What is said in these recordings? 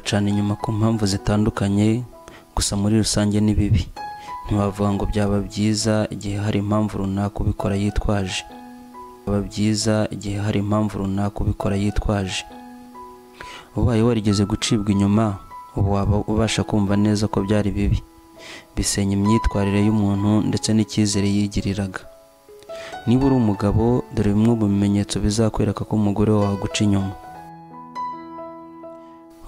bagucana inyuma ku mpamvu zitandukanye, gusa muri rusange ni bibi. Ntiwavuga ngo byaba byiza igihe hari impamvu runaka ubikora yitwaje. Byaba byiza igihe hari impamvu runaka ubikora yitwaje. Ubaye warigeze gucibwa inyuma, ubu waba ubasha kumva neza ko byari bibi. Bisenya imyitwarire y'umuntu ndetse n'icyizere yigiriraga. Niba uri umugabo, dore bimwe mu bimenyetso bizakwereka ko umugore wawe aguca inyuma.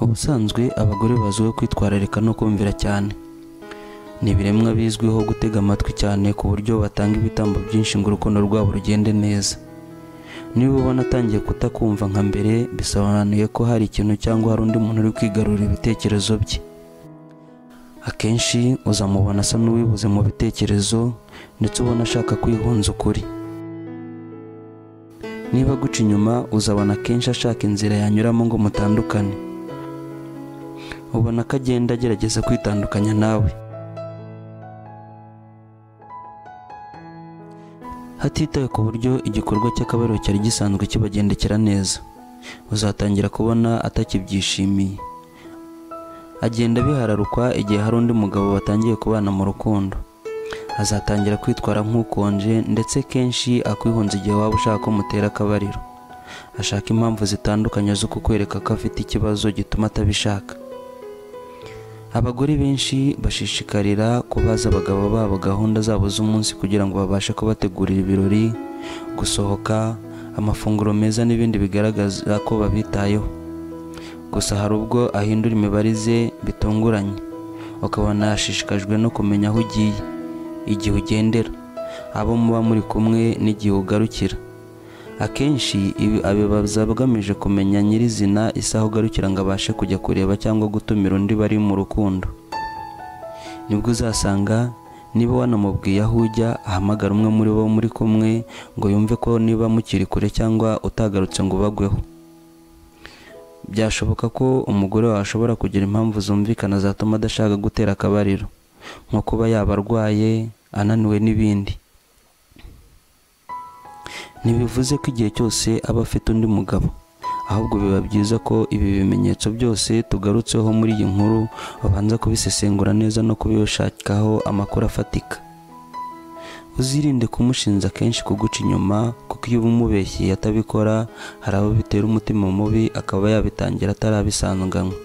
Ubusanzwe abagore bazwiho kwitwararika no kumvira cyane. Ni ibiremwa bizwiho gutega amatwi cyane ku buryo batanga ibitambo byinshi ngo urukundo rwabo rugende neza. Niba ubona atangiye kutakumva nka mbere, bisobanuye ko hari ikintu cyangwa hari undi muntu uri kwigarurira ibitekerezo bye. Akenshi uzamubona asa n'uwibuze mu bitekerezo ndetse ubona ashaka kwihunza ukuri. Niba aguca inyuma, uzabona akenshi ashaka inzira yanyuramo ngo mutandukane. Ubona ko agenda agerageza kwitandukanya nawe. Hatitawe ku buryo igikorwa cy'akabariro cyari gisanzwe kibagendekera neza, uzatangira kubona atakibyishimiye. Agenda bihararukwa igihe hari undi mugabo batangiye kubana mu rukundo. Azatangira kwitwara nk'ukonje ndetse kenshi akwihunza igihe waba ushaka ko mutera akabariro. Ashaka impamvu zitandukanye zo kukwereka ko afite ikibazo gituma atabishaka. Abagore benshi bashishikarira kubaza abagabo babo gahunda zabo z'umunsi kugira ngo babashe kubategurira ibirori, gusohoka, amafunguro meza n'ibindi bigaragaza ko babitayeho. Gusa hari ubwo ahindura imibarize bitunguranye, ukabona yashishikajwe no kumenya aho ugiye, igihe ugendera, abo muba muri kumwe n'igihe ugarukira. Akenshi ibi abibaza agamije kumenya nyirizina isaha ugarukira ngo abashe kujya kureba cyangwa gutumira undi bari mu rukundo. Nibwo uzasanga niba wanamubwiye aho ujya, ahamagara umwe muri bo muri kumwe ngo yumve ko niba mukiri kure cyangwa utagarutse ngo bagweho. Byashoboka ko umugore wawe ashobora kugira impamvu zumvikana zatuma adashaka gutera akabariro, nko kuba yaba arwaye, ananiwe n'ibindi. Ntibivuze ko igihe cyose aba afite undi mugabo, ahubwo biba byiza ko ibi bimenyetso byose tugarutseho muri iyi nkuru babanza kubisesengura neza no kubishakaho amakuru afatika. Uzirinde kumushinja kenshi kuguca inyuma, kuko iyo umubeshye atabikora hari abo bitera umutima mubi akaba yabitangira atarabisanganwe.